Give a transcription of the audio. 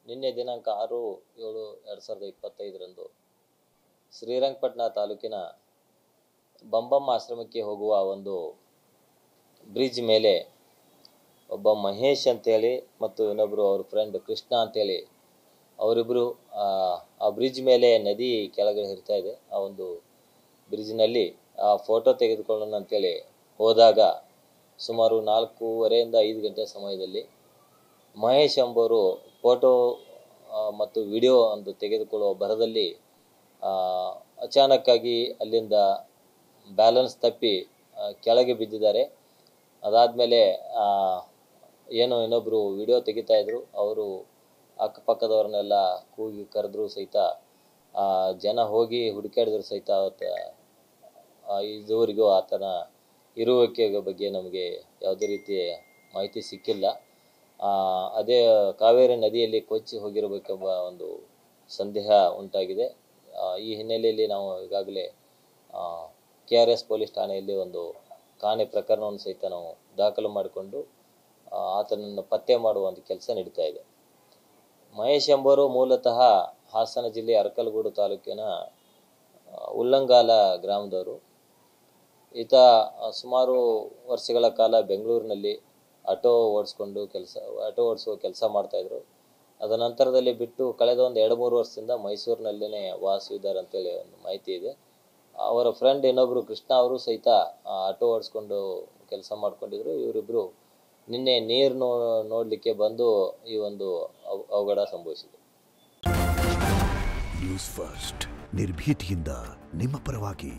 ನಿನ್ನೆ ದಿನಾಂಕ 6/7/2025ರಂದು ಶ್ರೀರಂಗಪಟ್ಟಣ ತಾಲೂಕಿನ ಬಂಬಮ್ಮ ಆಶ್ರಮಕ್ಕೆ ಹೋಗುವ ಒಂದು ಬ್ರಿಡ್ಜ್ ಮೇಲೆ ಒಬ್ಬ ಮಹೇಶ್ ಅಂತೇಳಿ ಮತ್ತು ಇನ್ನೊಬ್ಬರು ಅವ್ರ ಫ್ರೆಂಡ್ ಕೃಷ್ಣ ಅಂತೇಳಿ ಅವರಿಬ್ಬರು ಆ ಬ್ರಿಡ್ಜ್ ಮೇಲೆ ನದಿ ಕೆಳಗಡೆ ಹರಿತಾ ಇದೆ. ಆ ಒಂದು ಬ್ರಿಡ್ಜ್ನಲ್ಲಿ ಆ ಫೋಟೋ ತೆಗೆದುಕೊಳ್ಳೋಣ ಅಂತೇಳಿ ಹೋದಾಗ ಸುಮಾರು 4:15 ಇಂದ 5 ಗಂಟೆ ಸಮಯದಲ್ಲಿ ಮಹೇಶ್ ಎಂಬವರು ಫೋಟೋ ಮತ್ತು ವಿಡಿಯೋ ಒಂದು ತೆಗೆದುಕೊಳ್ಳುವ ಭರದಲ್ಲಿ ಅಚಾನಕ್ಕಾಗಿ ಅಲ್ಲಿಂದ ಬ್ಯಾಲೆನ್ಸ್ ತಪ್ಪಿ ಕೆಳಗೆ ಬಿದ್ದಿದ್ದಾರೆ. ಅದಾದಮೇಲೆ ಏನೋ ಇನ್ನೊಬ್ಬರು ವಿಡಿಯೋ ತೆಗಿತಾ ಇದ್ರು. ಅವರು ಅಕ್ಕಪಕ್ಕದವ್ರನ್ನೆಲ್ಲ ಕೂಗಿ ಕರೆದ್ರು ಸಹಿತ ಜನ ಹೋಗಿ ಹುಡುಕಾಡಿದ್ರು ಸಹಿತ ಇದುವರೆಗೂ ಆತನ ಇರುವಿಕೆ ಬಗ್ಗೆ ನಮಗೆ ಯಾವುದೇ ರೀತಿಯ ಮಾಹಿತಿ ಸಿಕ್ಕಿಲ್ಲ. ಅದೇ ಕಾವೇರಿ ನದಿಯಲ್ಲಿ ಕೊಚ್ಚಿ ಹೋಗಿರಬೇಕೆಂಬ ಒಂದು ಸಂದೇಹ ಉಂಟಾಗಿದೆ. ಈ ಹಿನ್ನೆಲೆಯಲ್ಲಿ ನಾವು ಈಗಾಗಲೇ KRS ಪೊಲೀಸ್ ಠಾಣೆಯಲ್ಲಿ ಒಂದು ಕಾಣೆ ಪ್ರಕರಣವನ್ನು ಸಹಿತ ನಾವು ದಾಖಲು ಮಾಡಿಕೊಂಡು ಆತನನ್ನು ಪತ್ತೆ ಮಾಡುವ ಒಂದು ಕೆಲಸ ನಡೀತಾ ಇದೆ. ಮಹೇಶ್ ಎಂಬವರು ಮೂಲತಃ ಹಾಸನ ಜಿಲ್ಲೆ ಅರಕಲಗೂಡು ತಾಲೂಕಿನ ಉಲ್ಲಂಗಾಲ ಗ್ರಾಮದವರು. ಈತ ಸುಮಾರು ವರ್ಷಗಳ ಕಾಲ ಬೆಂಗಳೂರಿನಲ್ಲಿ ಆಟೋ ಓಡಿಸುವ ಕೆಲಸ ಮಾಡ್ತಾಯಿದ್ರು. ಅದ ನಂತರದಲ್ಲಿ ಬಿಟ್ಟು ಕಳೆದ ಒಂದು 2-3 ವರ್ಷದಿಂದ ಮೈಸೂರಿನಲ್ಲೇ ವಾಸವಿದ್ದಾರೆ ಅಂತೇಳಿ ಒಂದು ಮಾಹಿತಿ ಇದೆ. ಅವರ ಫ್ರೆಂಡ್ ಇನ್ನೊಬ್ಬರು ಕೃಷ್ಣ ಅವರು ಸಹಿತ ಆಟೋ ಓಡಿಸ್ಕೊಂಡು ಕೆಲಸ ಮಾಡ್ಕೊಂಡಿದ್ರು. ಇವರಿಬ್ಬರು ನಿನ್ನೆ ನೀರು ನೋಡಲಿಕ್ಕೆ ಬಂದು ಈ ಒಂದು ಅವಘಡ ಸಂಭವಿಸಿದೆ. ನ್ಯೂಸ್ ಫಸ್ಟ್ ನಿರ್ಭೀತಿಯಿಂದ ನಿಮ್ಮ ಪರವಾಗಿ.